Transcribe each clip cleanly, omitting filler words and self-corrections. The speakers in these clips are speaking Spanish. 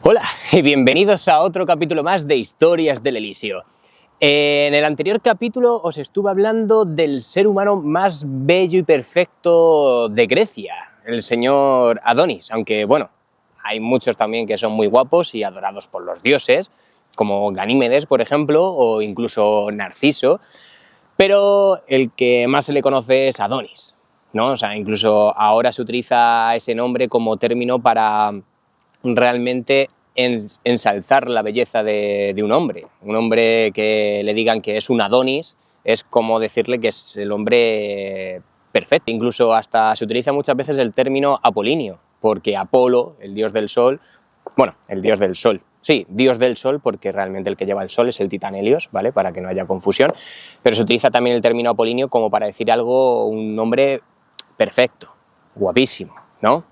Hola y bienvenidos a otro capítulo más de Historias del Elíseo. En el anterior capítulo os estuve hablando del ser humano más bello y perfecto de Grecia, el señor Adonis, aunque bueno, hay muchos también que son muy guapos y adorados por los dioses, como Ganímedes, por ejemplo, o incluso Narciso, pero el que más se le conoce es Adonis, ¿no? O sea, incluso ahora se utiliza ese nombre como término para realmente ensalzar la belleza de un hombre que le digan que es un Adonis, es como decirle que es el hombre perfecto. Incluso hasta se utiliza muchas veces el término apolíneo, porque Apolo, el dios del sol, bueno, el dios del sol, sí, dios del sol, porque realmente el que lleva el sol es el titán Helios, ¿vale? Para que no haya confusión, pero se utiliza también el término apolíneo como para decir algo, un hombre perfecto, guapísimo, ¿no?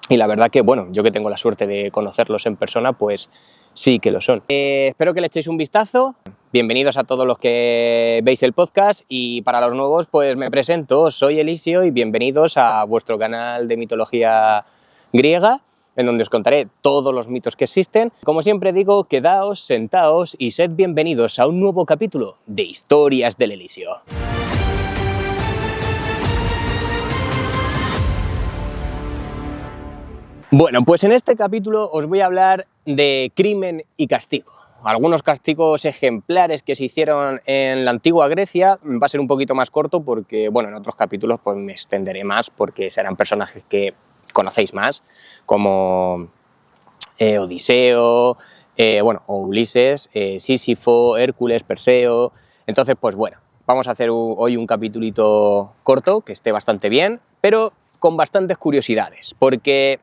Y la verdad que, bueno, yo que tengo la suerte de conocerlos en persona, pues sí que lo son. Espero que le echéis un vistazo. Bienvenidos a todos los que veis el podcast y para los nuevos, pues me presento, soy Elíseo y bienvenidos a vuestro canal de mitología griega, en donde os contaré todos los mitos que existen. Como siempre digo, quedaos, sentaos y sed bienvenidos a un nuevo capítulo de Historias del Elíseo. Bueno, pues en este capítulo os voy a hablar de crimen y castigo. Algunos castigos ejemplares que se hicieron en la antigua Grecia. Va a ser un poquito más corto porque, bueno, en otros capítulos pues me extenderé más porque serán personajes que conocéis más, como Odiseo, o Ulises, Sísifo, Hércules, Perseo. Entonces, pues bueno, vamos a hacer hoy un capitulito corto, que esté bastante bien, pero con bastantes curiosidades, porque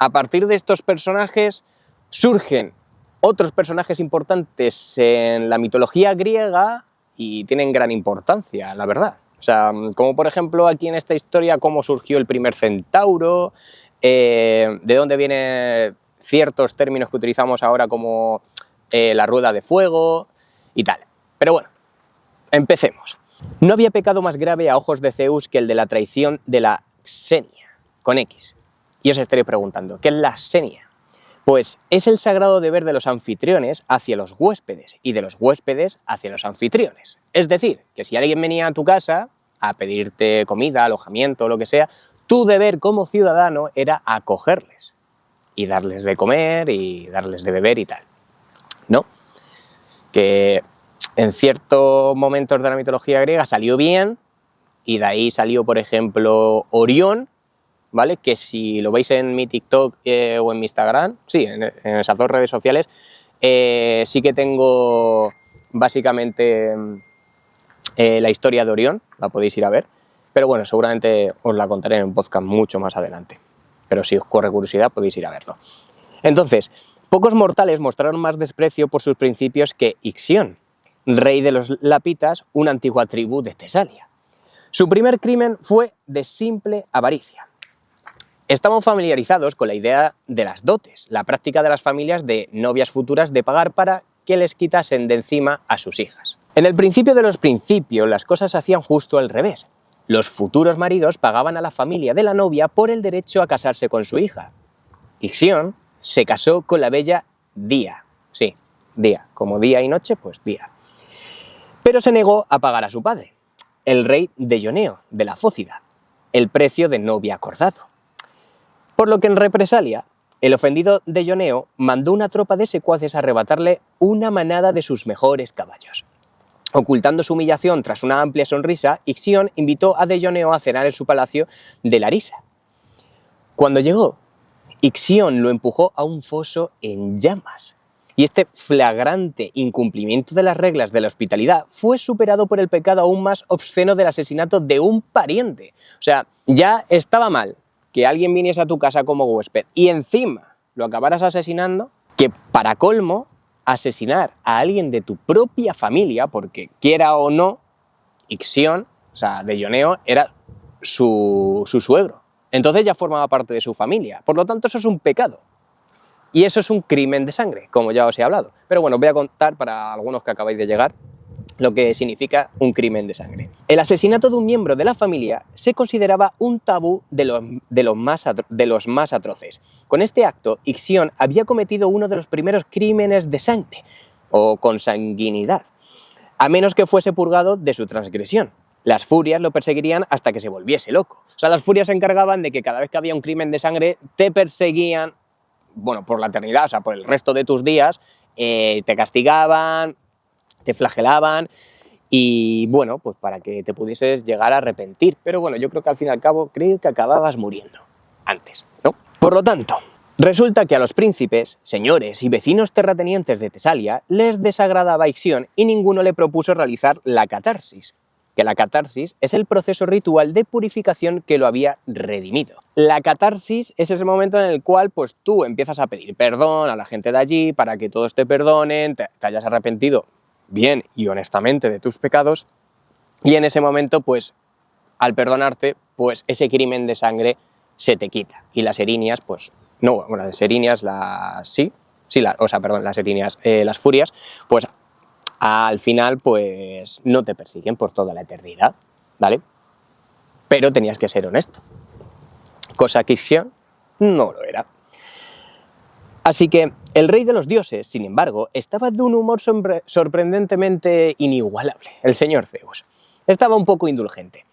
a partir de estos personajes surgen otros personajes importantes en la mitología griega y tienen gran importancia, la verdad. O sea, como por ejemplo aquí en esta historia, cómo surgió el primer centauro, de dónde vienen ciertos términos que utilizamos ahora como la rueda de fuego y tal. Pero bueno, empecemos. No había pecado más grave a ojos de Zeus que el de la traición de la Xenia, con X. Y os estaréis preguntando, ¿qué es la Xenia? Pues es el sagrado deber de los anfitriones hacia los huéspedes y de los huéspedes hacia los anfitriones. Es decir, que si alguien venía a tu casa a pedirte comida, alojamiento o lo que sea, tu deber como ciudadano era acogerles y darles de comer y darles de beber y tal, ¿no? Que en ciertos momentos de la mitología griega salió bien y de ahí salió, por ejemplo, Orión, ¿vale? Que si lo veis en mi TikTok o en mi Instagram, sí, en esas dos redes sociales, sí que tengo básicamente la historia de Orión, la podéis ir a ver, pero bueno, seguramente os la contaré en un podcast mucho más adelante, pero si os corre curiosidad podéis ir a verlo. Entonces, pocos mortales mostraron más desprecio por sus principios que Ixión, rey de los Lapitas, una antigua tribu de Tesalia. Su primer crimen fue de simple avaricia. Estamos familiarizados con la idea de las dotes, la práctica de las familias de novias futuras de pagar para que les quitasen de encima a sus hijas. En el principio de los principios, las cosas se hacían justo al revés. Los futuros maridos pagaban a la familia de la novia por el derecho a casarse con su hija. Ixión se casó con la bella Día. Sí, Día. Como día y noche, pues Día. Pero se negó a pagar a su padre, el rey de Ioneo, de la Fócida, el precio de novia acordado. Por lo que en represalia, el ofendido de Ioneo mandó una tropa de secuaces a arrebatarle una manada de sus mejores caballos. Ocultando su humillación tras una amplia sonrisa, Ixión invitó a Deioneo a cenar en su palacio de Larisa. Cuando llegó, Ixión lo empujó a un foso en llamas. Y este flagrante incumplimiento de las reglas de la hospitalidad fue superado por el pecado aún más obsceno del asesinato de un pariente. O sea, ya estaba mal que alguien viniese a tu casa como huésped y encima lo acabaras asesinando, que para colmo, asesinar a alguien de tu propia familia, porque quiera o no, Ixión, o sea, Deioneo, era su suegro. Entonces ya formaba parte de su familia. Por lo tanto, eso es un pecado. Y eso es un crimen de sangre, como ya os he hablado. Pero bueno, voy a contar para algunos que acabáis de llegar lo que significa un crimen de sangre. El asesinato de un miembro de la familia se consideraba un tabú de los más atroces. Con este acto, Ixión había cometido uno de los primeros crímenes de sangre, o consanguinidad, a menos que fuese purgado de su transgresión. Las furias lo perseguirían hasta que se volviese loco. O sea, las furias se encargaban de que cada vez que había un crimen de sangre te perseguían, bueno, por la eternidad, o sea, por el resto de tus días, te castigaban, te flagelaban y, bueno, pues para que te pudieses llegar a arrepentir. Pero bueno, yo creo que al fin y al cabo, creo que acababas muriendo antes, ¿no? Por lo tanto, resulta que a los príncipes, señores y vecinos terratenientes de Tesalia les desagradaba Ixión y ninguno le propuso realizar la catarsis, que la catarsis es el proceso ritual de purificación que lo había redimido. La catarsis es ese momento en el cual pues tú empiezas a pedir perdón a la gente de allí para que todos te perdonen, te hayas arrepentido bien y honestamente de tus pecados, y en ese momento pues al perdonarte pues ese crimen de sangre se te quita y las erinias pues no, bueno, las erinias las erinias, las furias pues al final pues no te persiguen por toda la eternidad, ¿vale? Pero tenías que ser honesto, cosa que Ixión no lo era. Así que el rey de los dioses, sin embargo, estaba de un humor sorprendentemente inigualable, el señor Zeus. Estaba un poco indulgente.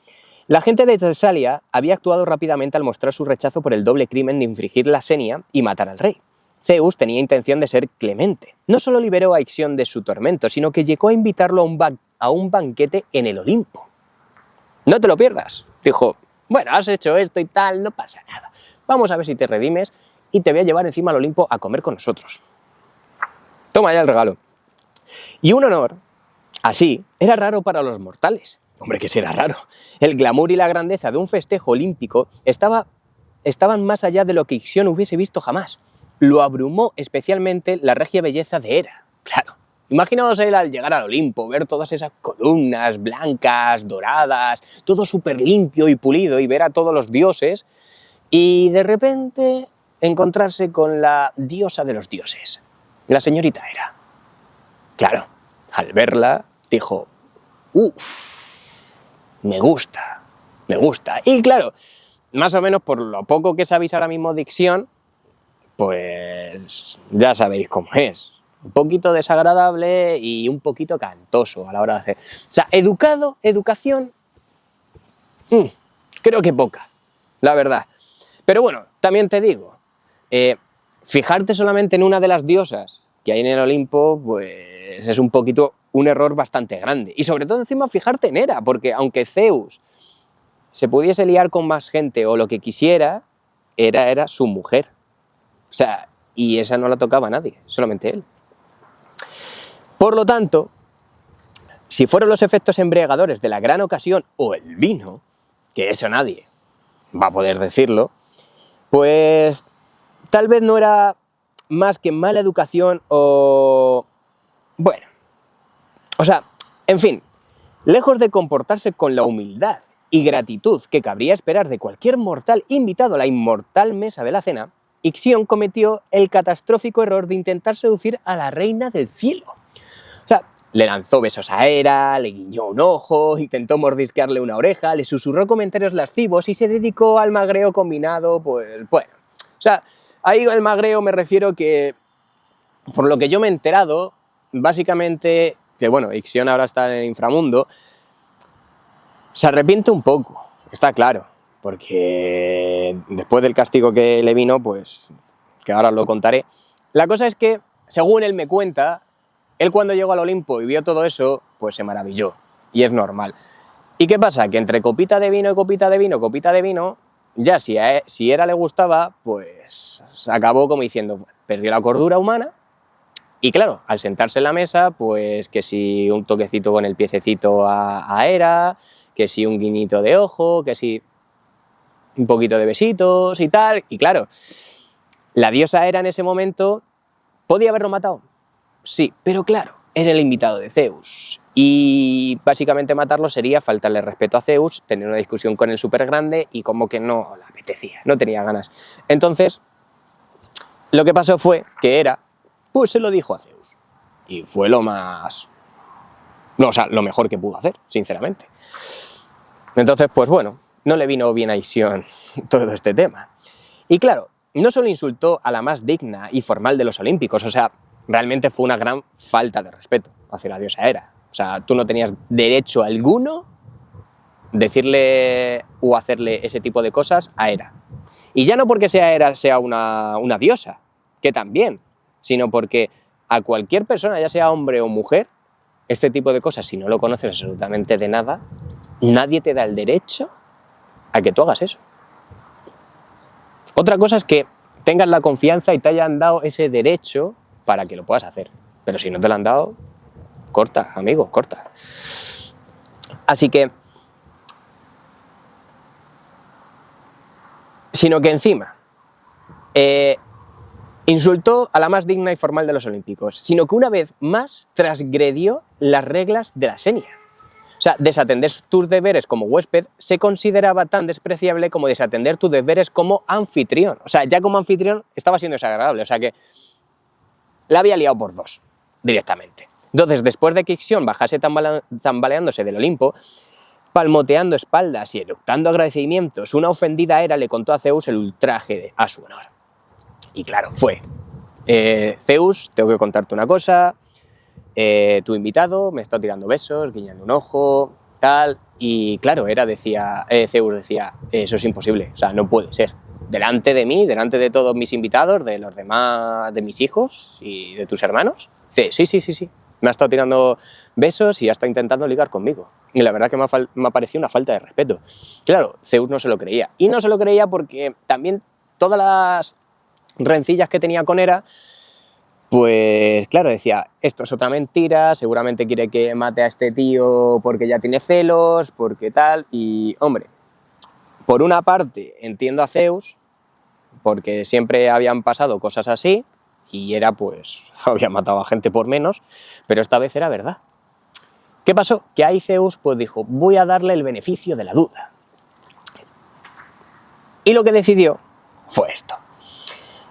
La gente de Tesalia había actuado rápidamente al mostrar su rechazo por el doble crimen de infringir la senia y matar al rey. Zeus tenía intención de ser clemente. No solo liberó a Ixión de su tormento, sino que llegó a invitarlo a un banquete en el Olimpo. No te lo pierdas. Dijo, bueno, has hecho esto y tal, no pasa nada. Vamos a ver si te redimes y te voy a llevar encima al Olimpo a comer con nosotros. Toma ya el regalo. Y un honor así era raro para los mortales. Hombre, que será raro. El glamour y la grandeza de un festejo olímpico estaban más allá de lo que Ixión hubiese visto jamás. Lo abrumó especialmente la regia belleza de Hera. Claro, imaginaos él al llegar al Olimpo, ver todas esas columnas blancas, doradas, todo súper limpio y pulido y ver a todos los dioses y de repente encontrarse con la diosa de los dioses, la señorita Hera. Claro, al verla dijo, uff, me gusta. Y claro, más o menos por lo poco que sabéis ahora mismo de Ixión, pues ya sabéis cómo es. Un poquito desagradable y un poquito cantoso a la hora de hacer. O sea, educación, creo que poca, la verdad. Pero bueno, también te digo, fijarte solamente en una de las diosas que hay en el Olimpo, pues es un poquito un error bastante grande. Y sobre todo encima fijarte en Hera, porque aunque Zeus se pudiese liar con más gente o lo que quisiera, Hera era su mujer. O sea, y esa no la tocaba a nadie, solamente él. Por lo tanto, si fueron los efectos embriagadores de la gran ocasión o el vino, que eso nadie va a poder decirlo, pues tal vez no era más que mala educación o... bueno, o sea, en fin, lejos de comportarse con la humildad y gratitud que cabría esperar de cualquier mortal invitado a la inmortal mesa de la cena, Ixión cometió el catastrófico error de intentar seducir a la reina del cielo. O sea, le lanzó besos a Hera, le guiñó un ojo, intentó mordisquearle una oreja, le susurró comentarios lascivos y se dedicó al magreo combinado, pues bueno. O sea, ahí al magreo me refiero que, por lo que yo me he enterado, básicamente, que bueno, Ixión ahora está en el inframundo, se arrepiente un poco, está claro. Porque después del castigo que le vino, pues, que ahora os lo contaré. La cosa es que, según él me cuenta, él cuando llegó al Olimpo y vio todo eso, pues se maravilló. Y es normal. ¿Y qué pasa? Que entre copita de vino y copita de vino, ya si a Hera le gustaba, pues acabó como diciendo, perdió la cordura humana. Y claro, al sentarse en la mesa, pues que si un toquecito con el piececito a Hera, que si un guiñito de ojo, que si... un poquito de besitos y tal, y claro, la diosa Hera en ese momento, ¿podía haberlo matado? Sí, pero claro, era el invitado de Zeus, y básicamente matarlo sería faltarle respeto a Zeus, tener una discusión con el súper grande, y como que no le apetecía, no tenía ganas. Entonces, lo que pasó fue que Hera, pues se lo dijo a Zeus, y fue lo más No, o sea, lo mejor que pudo hacer, sinceramente. Entonces, pues bueno, no le vino bien a Ixión todo este tema. Y claro, no solo insultó a la más digna y formal de los olímpicos, o sea, realmente fue una gran falta de respeto hacia la diosa Hera. O sea, tú no tenías derecho alguno decirle o hacerle ese tipo de cosas a Hera. Y ya no porque Hera sea una diosa, que también, sino porque a cualquier persona, ya sea hombre o mujer, este tipo de cosas, si no lo conoces absolutamente de nada, nadie te da el derecho a que tú hagas eso. Otra cosa es que tengas la confianza y te hayan dado ese derecho para que lo puedas hacer. Pero si no te lo han dado, corta, amigo, corta. Así que, sino que encima, insultó a la más digna y formal de los olímpicos, sino que una vez más transgredió las reglas de la senia. O sea, desatender tus deberes como huésped se consideraba tan despreciable como desatender tus deberes como anfitrión. O sea, ya como anfitrión estaba siendo desagradable, o sea que la había liado por dos, directamente. Entonces, después de que Ixión bajase tambaleándose del Olimpo, palmoteando espaldas y eructando agradecimientos, una ofendida Hera le contó a Zeus el ultraje a su honor. Y claro, fue, Zeus, tengo que contarte una cosa, tu invitado me está tirando besos, guiñando un ojo, tal, y claro, Zeus decía, eso es imposible, o sea, no puede ser. Delante de mí, delante de todos mis invitados, de los demás, de mis hijos y de tus hermanos, dice, sí, me ha estado tirando besos y ha estado intentando ligar conmigo. Y la verdad que me ha parecido una falta de respeto. Claro, Zeus no se lo creía. Y no se lo creía porque también todas las rencillas que tenía con Hera, pues claro, decía, esto es otra mentira, seguramente quiere que mate a este tío porque ya tiene celos, porque tal, y hombre, por una parte entiendo a Zeus, porque siempre habían pasado cosas así, y Hera pues había matado a gente por menos, pero esta vez era verdad. ¿Qué pasó? Que ahí Zeus pues dijo, voy a darle el beneficio de la duda. Y lo que decidió fue esto.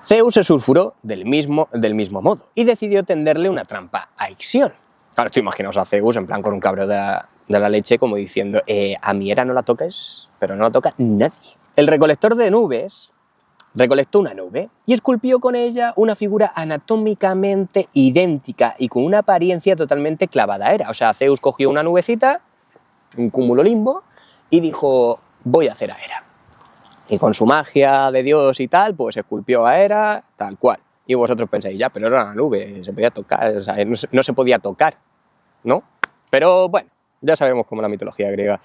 Zeus se sulfuró del mismo modo y decidió tenderle una trampa a Ixión. Ahora tú imaginaos a Zeus en plan con un cabreo de la leche como diciendo a mi Hera no la toques, pero no la toca nadie. El recolector de nubes recolectó una nube y esculpió con ella una figura anatómicamente idéntica y con una apariencia totalmente clavada a Hera. O sea, Zeus cogió una nubecita, un cúmulo limbo, y dijo, voy a hacer a Hera. Y con su magia de Dios y tal, pues esculpió a Hera tal cual. Y vosotros pensáis, ya, pero era una nube, se podía tocar, o sea, no se podía tocar, ¿no? Pero bueno, ya sabemos cómo es la mitología griega.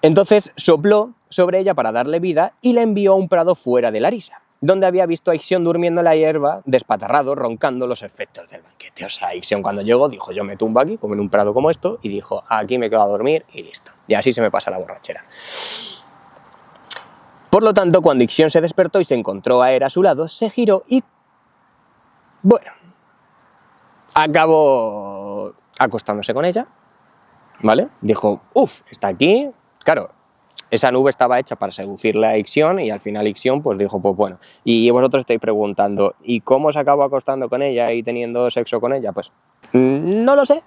Entonces sopló sobre ella para darle vida y la envió a un prado fuera de Larisa, donde había visto a Ixión durmiendo en la hierba, despatarrado, roncando los efectos del banquete. O sea, Ixión cuando llegó dijo, yo me tumbo aquí, como en un prado como esto, y dijo, aquí me quedo a dormir y listo. Y así se me pasa la borrachera. Por lo tanto, cuando Ixión se despertó y se encontró a Hera a su lado, se giró y, bueno, acabó acostándose con ella, ¿vale? Dijo, está aquí. Claro, esa nube estaba hecha para seducirle a Ixión y al final Ixión pues dijo, pues bueno. Y vosotros estáis preguntando, ¿y cómo se acabó acostando con ella y teniendo sexo con ella? Pues no lo sé.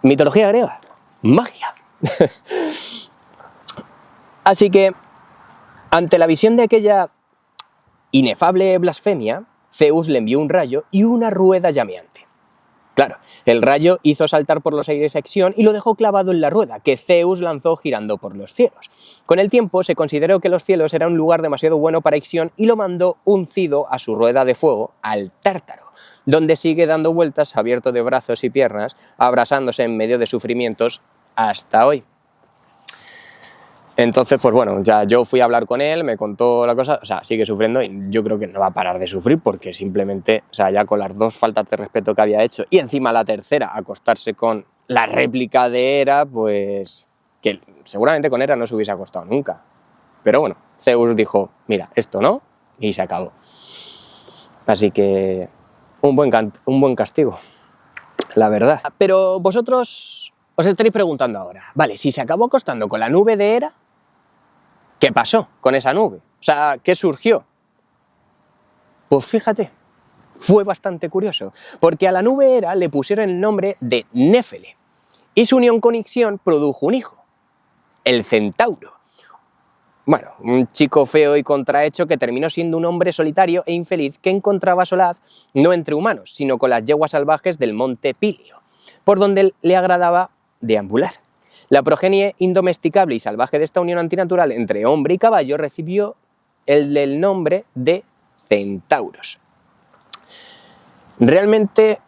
Mitología griega, magia. Así que, ante la visión de aquella inefable blasfemia, Zeus le envió un rayo y una rueda llameante. Claro, el rayo hizo saltar por los aires a Ixión y lo dejó clavado en la rueda, que Zeus lanzó girando por los cielos. Con el tiempo se consideró que los cielos era un lugar demasiado bueno para Ixión y lo mandó uncido a su rueda de fuego, al Tártaro, donde sigue dando vueltas abierto de brazos y piernas, abrasándose en medio de sufrimientos hasta hoy. Entonces, pues bueno, ya yo fui a hablar con él, me contó la cosa, o sea, sigue sufriendo y yo creo que no va a parar de sufrir porque simplemente, o sea, ya con las dos faltas de respeto que había hecho y encima la tercera, acostarse con la réplica de Hera, pues que seguramente con Hera no se hubiese acostado nunca. Pero bueno, Zeus dijo, mira, esto no, y se acabó. Así que un buen castigo, la verdad. Pero vosotros os estaréis preguntando ahora, vale, si se acabó acostando con la nube de Hera, ¿qué pasó con esa nube? O sea, ¿qué surgió? Pues fíjate, fue bastante curioso, porque a la nube Hera le pusieron el nombre de Néfele, y su unión con Ixión produjo un hijo, el Centauro. Bueno, un chico feo y contrahecho que terminó siendo un hombre solitario e infeliz que encontraba solaz no entre humanos, sino con las yeguas salvajes del monte Pilio, por donde le agradaba deambular. La progenie indomesticable y salvaje de esta unión antinatural entre hombre y caballo recibió el nombre de centauros. Realmente,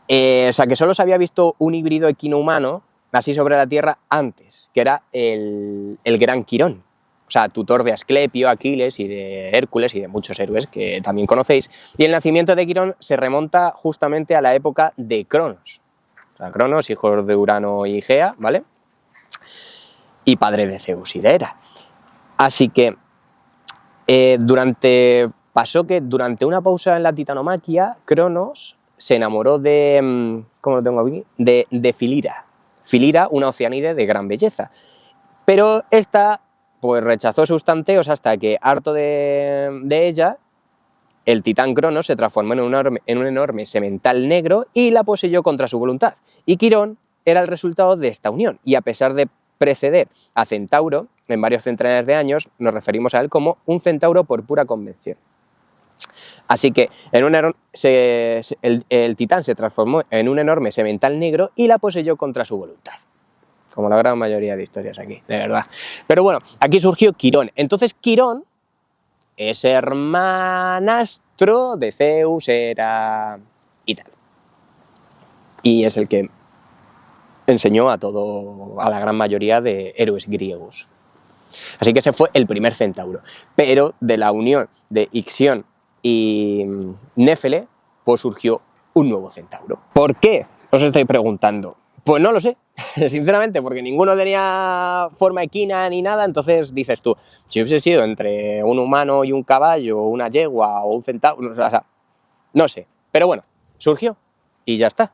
o sea, que solo se había visto un híbrido equino-humano así sobre la Tierra antes, que era el gran Quirón. O sea, tutor de Asclepio, Aquiles y de Hércules y de muchos héroes que también conocéis. Y el nacimiento de Quirón se remonta justamente a la época de Cronos. O sea, Cronos, hijo de Urano y Gea, ¿vale? Y padre de Zeus y de Hera. Así que pasó que durante una pausa en la titanomaquia, Cronos se enamoró de, ¿cómo lo tengo aquí? De Filira. Filira, una oceánide de gran belleza. Pero esta pues rechazó sus tanteos hasta que, harto de ella, el titán Cronos se transformó en un enorme semental negro y la poseyó contra su voluntad. Y Quirón era el resultado de esta unión, y a pesar de preceder a Centauro en varios centenares de años, nos referimos a él como un centauro por pura convención. Así que el titán se transformó en un enorme semental negro y la poseyó contra su voluntad. Como la gran mayoría de historias aquí, de verdad. Pero bueno, aquí surgió Quirón. Entonces Quirón es hermanastro de Zeus, Hera y tal. Y es el que enseñó a la gran mayoría de héroes griegos. Así que ese fue el primer centauro. Pero de la unión de Ixión y Néfele, pues surgió un nuevo centauro. ¿Por qué? Os estáis preguntando. Pues no lo sé, sinceramente, porque ninguno tenía forma equina ni nada. Entonces dices tú, si hubiese sido entre un humano y un caballo, o una yegua o un centauro, o sea, no sé. Pero bueno, surgió y ya está.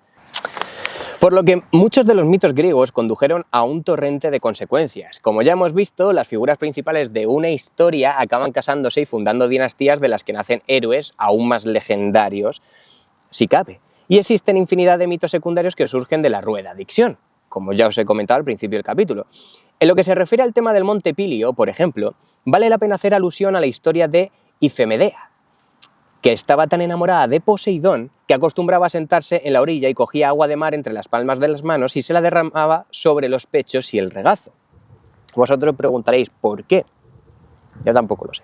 Por lo que muchos de los mitos griegos condujeron a un torrente de consecuencias. Como ya hemos visto, las figuras principales de una historia acaban casándose y fundando dinastías de las que nacen héroes aún más legendarios, si cabe. Y existen infinidad de mitos secundarios que surgen de la rueda de Ixión, como ya os he comentado al principio del capítulo. En lo que se refiere al tema del monte Pilio, por ejemplo, vale la pena hacer alusión a la historia de Ifemedea, que estaba tan enamorada de Poseidón que acostumbraba a sentarse en la orilla y cogía agua de mar entre las palmas de las manos y se la derramaba sobre los pechos y el regazo. Vosotros preguntaréis, ¿por qué? Yo tampoco lo sé.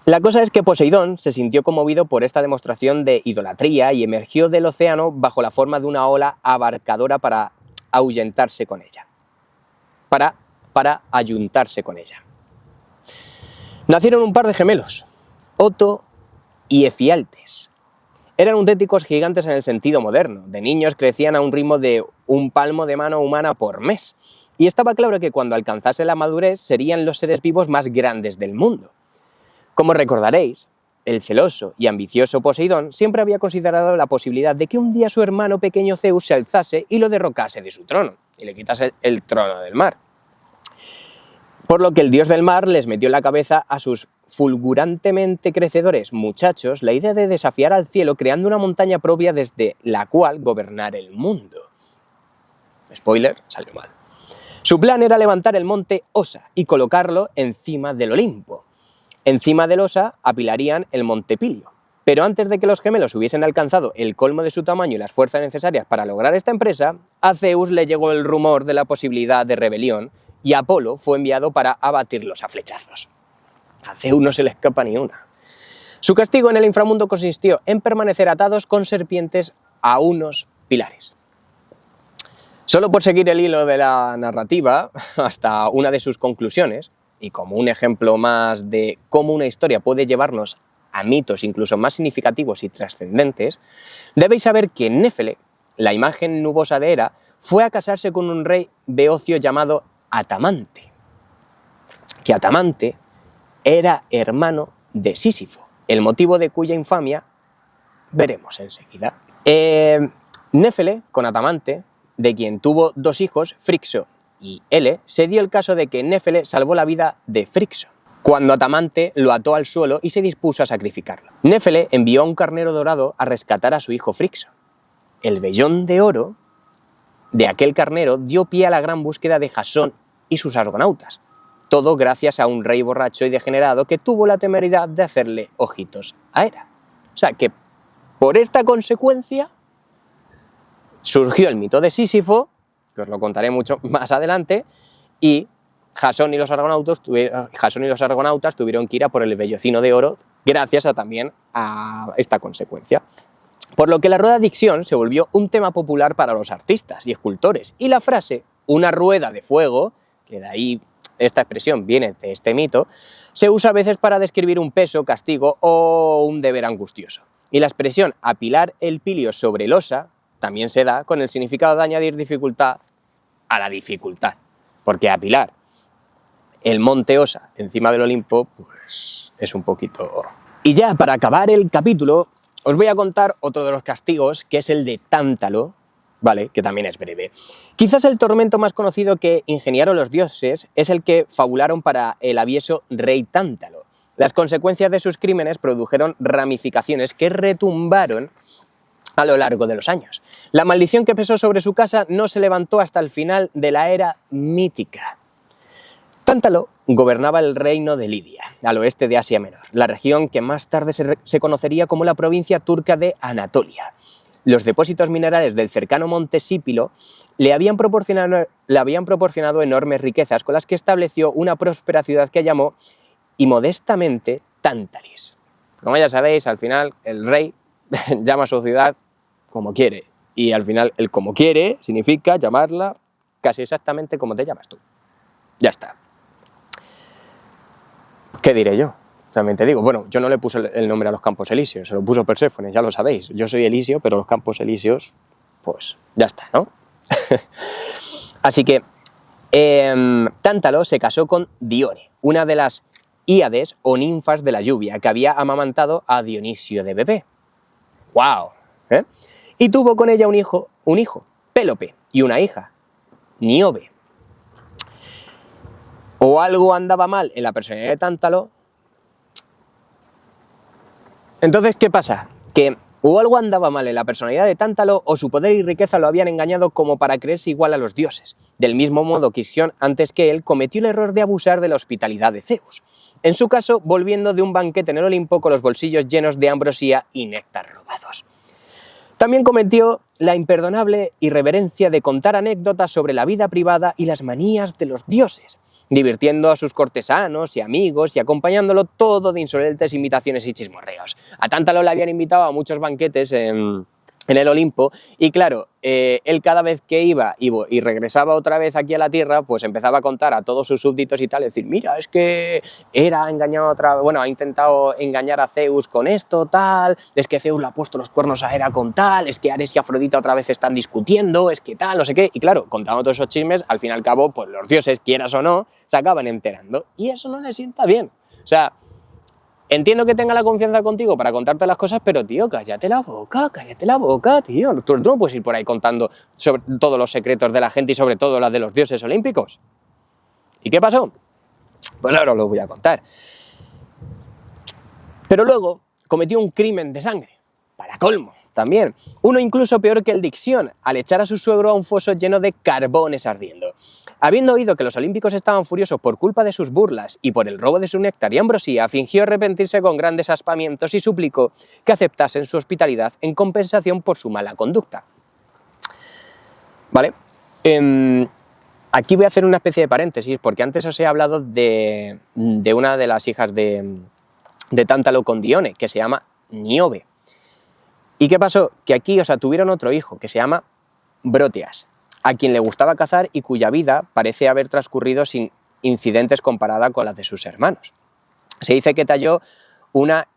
La cosa es que Poseidón se sintió conmovido por esta demostración de idolatría y emergió del océano bajo la forma de una ola abarcadora para ahuyentarse con ella. Para ayuntarse con ella. Nacieron un par de gemelos, Oto y Efialtes. Eran auténticos gigantes en el sentido moderno. De niños crecían a un ritmo de un palmo de mano humana por mes. Y estaba claro que cuando alcanzase la madurez serían los seres vivos más grandes del mundo. Como recordaréis, el celoso y ambicioso Poseidón siempre había considerado la posibilidad de que un día su hermano pequeño Zeus se alzase y lo derrocase de su trono, y le quitase el trono del mar. Por lo que el dios del mar les metió en la cabeza a sus fulgurantemente crecedores muchachos la idea de desafiar al cielo creando una montaña propia desde la cual gobernar el mundo. Spoiler, salió mal. Su plan era levantar el monte Osa y colocarlo encima del Olimpo. Encima del Osa apilarían el monte Pilio. Pero antes de que los gemelos hubiesen alcanzado el colmo de su tamaño y las fuerzas necesarias para lograr esta empresa, a Zeus le llegó el rumor de la posibilidad de rebelión y Apolo fue enviado para abatirlos a flechazos. A Zeus no se le escapa ni una. Su castigo en el inframundo consistió en permanecer atados con serpientes a unos pilares. Solo por seguir el hilo de la narrativa hasta una de sus conclusiones, y como un ejemplo más de cómo una historia puede llevarnos a mitos incluso más significativos y trascendentes, debéis saber que Néfele, la imagen nubosa de Hera, fue a casarse con un rey beocio llamado Atamante, que Atamante era hermano de Sísifo, el motivo de cuya infamia veremos enseguida. Néfele, con Atamante, de quien tuvo dos hijos, Frixo y Ele, se dio el caso de que Néfele salvó la vida de Frixo. cuando Atamante lo ató al suelo y se dispuso a sacrificarlo. Néfele envió a un carnero dorado a rescatar a su hijo Frixo. El vellón de oro de aquel carnero dio pie a la gran búsqueda de Jasón y sus argonautas. Todo gracias a un rey borracho y degenerado que tuvo la temeridad de hacerle ojitos a Hera. O sea que por esta consecuencia surgió el mito de Sísifo, que os lo contaré mucho más adelante, y Jasón y los argonautas tuvieron que ir a por el vellocino de oro gracias también a esta consecuencia. Por lo que la rueda de Ixión se volvió un tema popular para los artistas y escultores, y la frase una rueda de fuego, que de ahí esta expresión viene de este mito, se usa a veces para describir un peso, castigo o un deber angustioso. Y la expresión apilar el pilio sobre losa también se da con el significado de añadir dificultad a la dificultad, porque apilar el monte Osa encima del Olimpo pues es un poquito... Y ya para acabar el capítulo os voy a contar otro de los castigos, que es el de Tántalo, ¿vale? Que también es breve. Quizás el tormento más conocido que ingeniaron los dioses es el que fabularon para el avieso rey Tántalo. Las consecuencias de sus crímenes produjeron ramificaciones que retumbaron a lo largo de los años. La maldición que pesó sobre su casa no se levantó hasta el final de la era mítica. Tántalo gobernaba el reino de Lidia, al oeste de Asia Menor, la región que más tarde se conocería como la provincia turca de Anatolia. Los depósitos minerales del cercano monte Sípilo le habían proporcionado enormes riquezas con las que estableció una próspera ciudad que llamó, y modestamente, Tántalis. Como ya sabéis, al final el rey llama a su ciudad como quiere, y al final el como quiere significa llamarla casi exactamente como te llamas tú. Ya está. ¿Qué diré yo? También te digo, bueno, yo no le puse el nombre a los Campos Elíseos, se lo puso Perséfone, ya lo sabéis. Yo soy Elisio, pero los Campos Elíseos, pues ya está, ¿no? Así que Tántalo se casó con Dione, una de las Íades o ninfas de la lluvia, que había amamantado a Dionisio de bebé. ¡Guau! ¿Eh? Y tuvo con ella un hijo, Pélope, y una hija, Níobe. O algo andaba mal en la personalidad de Tántalo. Entonces, ¿qué pasa? Que o algo andaba mal en la personalidad de Tántalo o su poder y riqueza lo habían engañado como para creerse igual a los dioses. Del mismo modo que Ixión, antes que él, cometió el error de abusar de la hospitalidad de Zeus. En su caso, volviendo de un banquete en el Olimpo con los bolsillos llenos de ambrosía y néctar robados. También cometió la imperdonable irreverencia de contar anécdotas sobre la vida privada y las manías de los dioses, divirtiendo a sus cortesanos y amigos y acompañándolo todo de insolentes imitaciones y chismorreos. A Tántalo le habían invitado a muchos banquetes en el Olimpo y claro, él cada vez que iba y regresaba otra vez aquí a la Tierra, pues empezaba a contar a todos sus súbditos y tal, y decir, mira, es que Hera ha intentado engañar a Zeus con esto, tal, es que Zeus le ha puesto los cuernos a Hera con tal, es que Ares y Afrodita otra vez están discutiendo, es que tal, no sé qué, y claro, contando todos esos chismes, al fin y al cabo, pues los dioses, quieras o no, se acaban enterando, y eso no le sienta bien. O sea, entiendo que tenga la confianza contigo para contarte las cosas, pero tío, cállate la boca, tío. Tú no puedes ir por ahí contando sobre todos los secretos de la gente y sobre todo las de los dioses olímpicos. ¿Y qué pasó? Pues ahora os lo voy a contar. Pero luego cometió un crimen de sangre, para colmo, también. Uno incluso peor que el de Ixión, al echar a su suegro a un foso lleno de carbones ardiendo. Habiendo oído que los olímpicos estaban furiosos por culpa de sus burlas y por el robo de su néctar y ambrosía, fingió arrepentirse con grandes aspamientos y suplicó que aceptasen su hospitalidad en compensación por su mala conducta. ¿Vale? Aquí voy a hacer una especie de paréntesis, porque antes os he hablado de una de las hijas de Tántalo con Dione, que se llama Níobe. ¿Y qué pasó? Que aquí, tuvieron otro hijo, que se llama Bróteas, a quien le gustaba cazar y cuya vida parece haber transcurrido sin incidentes comparada con la de sus hermanos. Se dice que talló una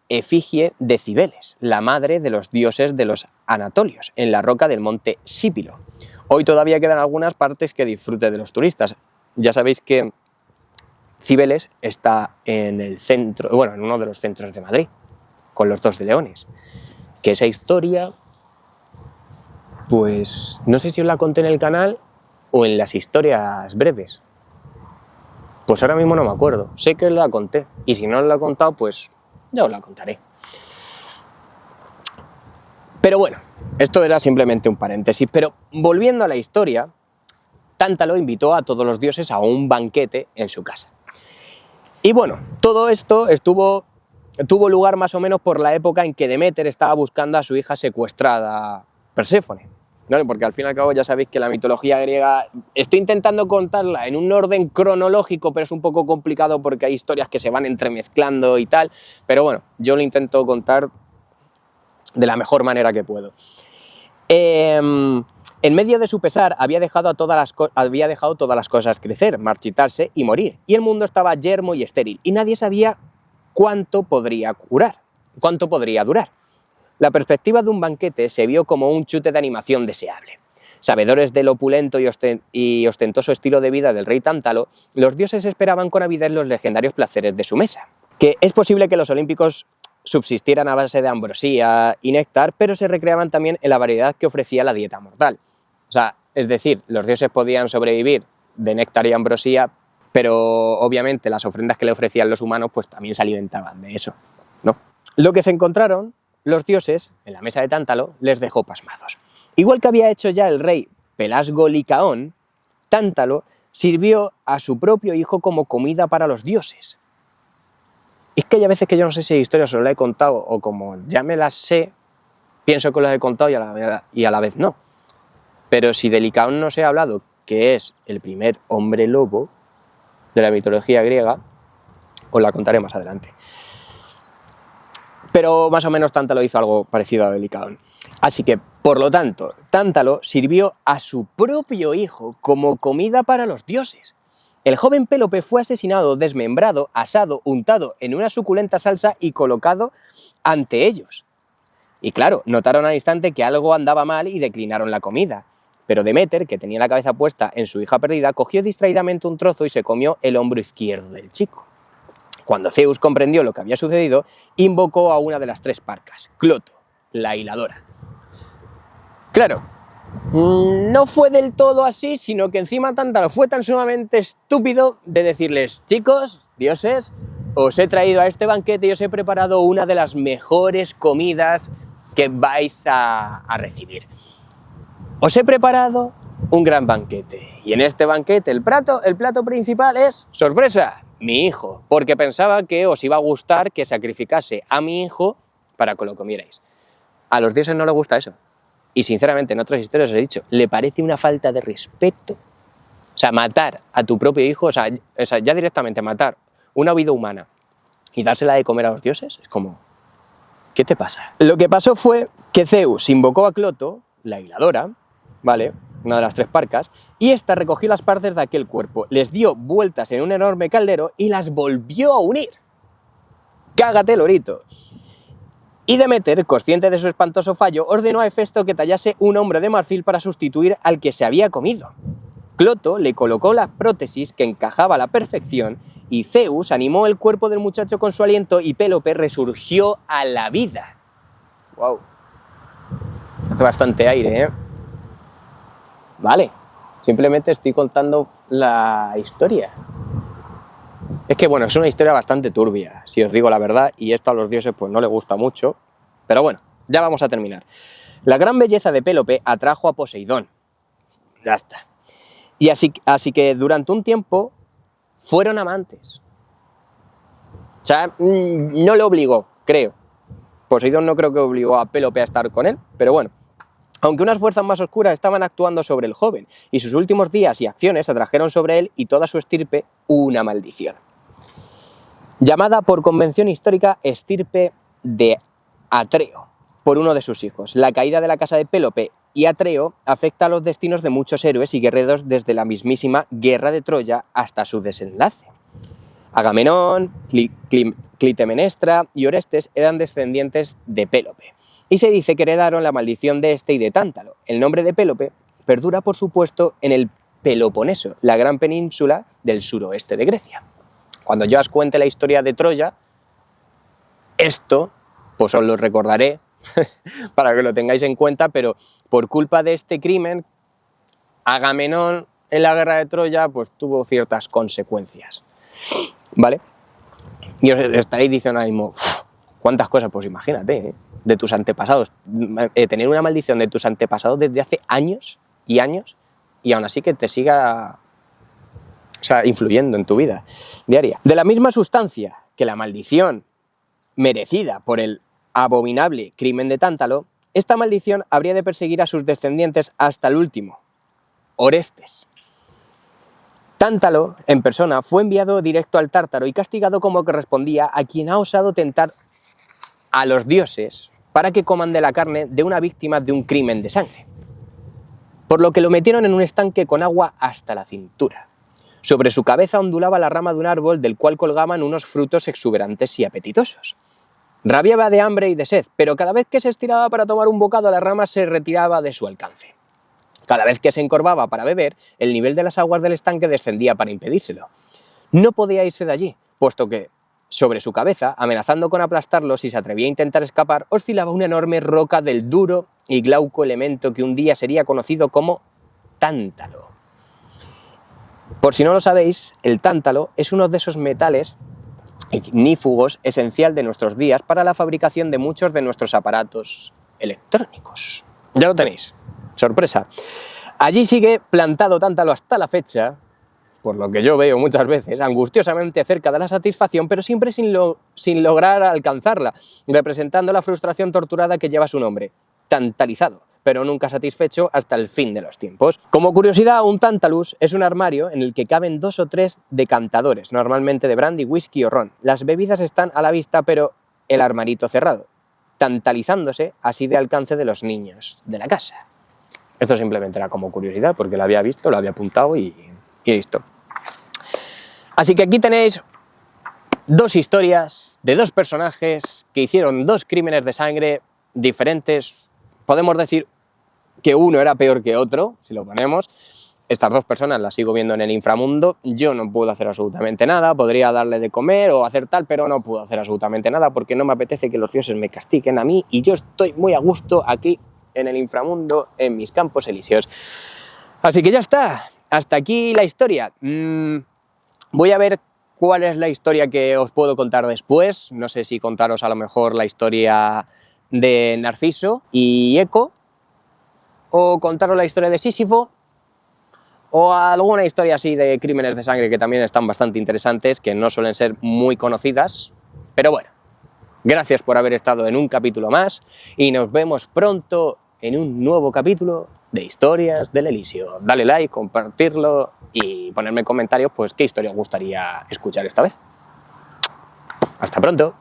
efigie de Cibeles, la madre de los dioses de los anatolios, en la roca del monte Sípilo. Hoy todavía quedan algunas partes que disfrute de los turistas. Ya sabéis que Cibeles está en el centro, bueno, en uno de los centros de Madrid, con los dos de leones. Que esa historia, pues no sé si os la conté en el canal o en las historias breves, Pues ahora mismo no me acuerdo, sé que os la conté, y si no os la he contado, pues ya os la contaré. Pero bueno, esto era simplemente un paréntesis, pero volviendo a la historia, Tántalo invitó a todos los dioses a un banquete en su casa. Y bueno, todo esto tuvo lugar más o menos por la época en que Deméter estaba buscando a su hija secuestrada, Perséfone. ¿Vale? Porque al fin y al cabo ya sabéis que la mitología griega, estoy intentando contarla en un orden cronológico, pero es un poco complicado porque hay historias que se van entremezclando y tal, pero bueno, yo lo intento contar de la mejor manera que puedo. En medio de su pesar había dejado todas las cosas crecer, marchitarse y morir, y el mundo estaba yermo y estéril, y nadie sabía cuánto podría durar. La perspectiva de un banquete se vio como un chute de animación deseable. Sabedores del opulento y ostentoso estilo de vida del rey Tántalo, los dioses esperaban con avidez los legendarios placeres de su mesa. Que es posible que los olímpicos subsistieran a base de ambrosía y néctar, pero se recreaban también en la variedad que ofrecía la dieta mortal. O sea, es decir, los dioses podían sobrevivir de néctar y ambrosía, pero obviamente las ofrendas que le ofrecían los humanos pues también se alimentaban de eso, ¿no? Lo que se encontraron los dioses en la mesa de Tántalo les dejó pasmados. Igual que había hecho ya el rey Pelasgo Licaón, Tántalo sirvió a su propio hijo como comida para los dioses. Es que hay a veces que yo no sé si hay historias os las he contado o como ya me las sé, pienso que os las he contado y a la vez no. Pero si de Licaón no se ha hablado, que es el primer hombre lobo de la mitología griega, os la contaré más adelante. Pero más o menos Tántalo hizo algo parecido a Licaón. Así que, por lo tanto, Tántalo sirvió a su propio hijo como comida para los dioses. El joven Pélope fue asesinado, desmembrado, asado, untado en una suculenta salsa y colocado ante ellos. Y claro, notaron al instante que algo andaba mal y declinaron la comida. Pero Deméter, que tenía la cabeza puesta en su hija perdida, cogió distraídamente un trozo y se comió el hombro izquierdo del chico. Cuando Zeus comprendió lo que había sucedido, invocó a una de las tres parcas, Cloto, la hiladora. Claro, no fue del todo así, sino que encima Tántalo fue tan sumamente estúpido de decirles: chicos, dioses, os he traído a este banquete y os he preparado una de las mejores comidas que vais a recibir. Os he preparado un gran banquete, y en este banquete el plato principal es, ¡sorpresa!, mi hijo, porque pensaba que os iba a gustar que sacrificase a mi hijo para que lo comierais. A los dioses no les gusta eso. Y sinceramente, en otras historias os he dicho, le parece una falta de respeto. O sea, matar a tu propio hijo, o sea, ya directamente matar una vida humana y dársela de comer a los dioses, es como, ¿qué te pasa? Lo que pasó fue que Zeus invocó a Cloto, la hiladora, ¿vale?, una de las tres parcas, y esta recogió las partes de aquel cuerpo, les dio vueltas en un enorme caldero y las volvió a unir. ¡Cágate, lorito! Y Deméter, consciente de su espantoso fallo, ordenó a Hefesto que tallase un hombro de marfil para sustituir al que se había comido. Cloto le colocó la prótesis que encajaba a la perfección y Zeus animó el cuerpo del muchacho con su aliento y Pélope resurgió a la vida. ¡Wow! Hace bastante aire, ¿eh? Vale, simplemente estoy contando la historia. Es que bueno, es una historia bastante turbia, si os digo la verdad, y esto a los dioses pues no les gusta mucho, pero bueno, ya vamos a terminar. La gran belleza de Pélope atrajo a Poseidón. Ya está. Y así que durante un tiempo fueron amantes. O sea, no le obligó, creo. Poseidón no creo que obligó a Pélope a estar con él, pero bueno. Aunque unas fuerzas más oscuras estaban actuando sobre el joven, y sus últimos días y acciones atrajeron sobre él y toda su estirpe una maldición. Llamada por convención histórica estirpe de Atreo, por uno de sus hijos. La caída de la casa de Pélope y Atreo afecta a los destinos de muchos héroes y guerreros desde la mismísima guerra de Troya hasta su desenlace. Agamenón, Clitemnestra y Orestes eran descendientes de Pélope, y se dice que heredaron la maldición de este y de Tántalo. El nombre de Pélope perdura, por supuesto, en el Peloponeso, la gran península del suroeste de Grecia. Cuando yo os cuente la historia de Troya, esto, pues os lo recordaré para que lo tengáis en cuenta, pero por culpa de este crimen, Agamenón en la guerra de Troya pues tuvo ciertas consecuencias. ¿vale? Y os estaréis diciendo ahora mismo, ¿cuántas cosas? Pues imagínate, de tus antepasados. Tener una maldición de tus antepasados desde hace años, y aún así que te siga, o sea, influyendo en tu vida diaria. De la misma sustancia que la maldición merecida por el abominable crimen de Tántalo, esta maldición habría de perseguir a sus descendientes hasta el último, Orestes. Tántalo, en persona, fue enviado directo al Tártaro y castigado como correspondía a quien ha osado tentar a los dioses para que coman de la carne de una víctima de un crimen de sangre. Por lo que lo metieron en un estanque con agua hasta la cintura. Sobre su cabeza ondulaba la rama de un árbol del cual colgaban unos frutos exuberantes y apetitosos. Rabiaba de hambre y de sed, pero cada vez que se estiraba para tomar un bocado, la rama se retiraba de su alcance. Cada vez que se encorvaba para beber, el nivel de las aguas del estanque descendía para impedírselo. No podía irse de allí, puesto que sobre su cabeza, amenazando con aplastarlo si se atrevía a intentar escapar, oscilaba una enorme roca del duro y glauco elemento que un día sería conocido como tántalo. Por si no lo sabéis, el tántalo es uno de esos metales ignífugos esencial de nuestros días para la fabricación de muchos de nuestros aparatos electrónicos. Ya lo tenéis, sorpresa. Allí sigue plantado tántalo hasta la fecha, por lo que yo veo muchas veces, angustiosamente cerca de la satisfacción, pero siempre sin lograr alcanzarla, representando la frustración torturada que lleva su nombre, tantalizado, pero nunca satisfecho hasta el fin de los tiempos. Como curiosidad, un tantalus es un armario en el que caben 2 o 3 decantadores, normalmente de brandy, whisky o ron. Las bebidas están a la vista, pero el armarito cerrado, tantalizándose así de alcance de los niños de la casa. Esto simplemente era como curiosidad, porque lo había visto, lo había apuntado y listo. Así que aquí tenéis 2 historias de 2 personajes que hicieron 2 crímenes de sangre diferentes. Podemos decir que uno era peor que otro, si lo ponemos. Estas 2 personas las sigo viendo en el inframundo. Yo no puedo hacer absolutamente nada. Podría darle de comer o hacer tal, pero no puedo hacer absolutamente nada porque no me apetece que los dioses me castiguen a mí y yo estoy muy a gusto aquí en el inframundo, en mis campos elíseos. Así que ya está. Hasta aquí la historia. Voy a ver cuál es la historia que os puedo contar después. No sé si contaros a lo mejor la historia de Narciso y Eco, o contaros la historia de Sísifo, o alguna historia así de crímenes de sangre que también están bastante interesantes, que no suelen ser muy conocidas, pero bueno, gracias por haber estado en un capítulo más y nos vemos pronto en un nuevo capítulo de Historias del Elíseo. Dale like, compartirlo y ponerme en comentarios pues qué historia os gustaría escuchar esta vez. Hasta pronto.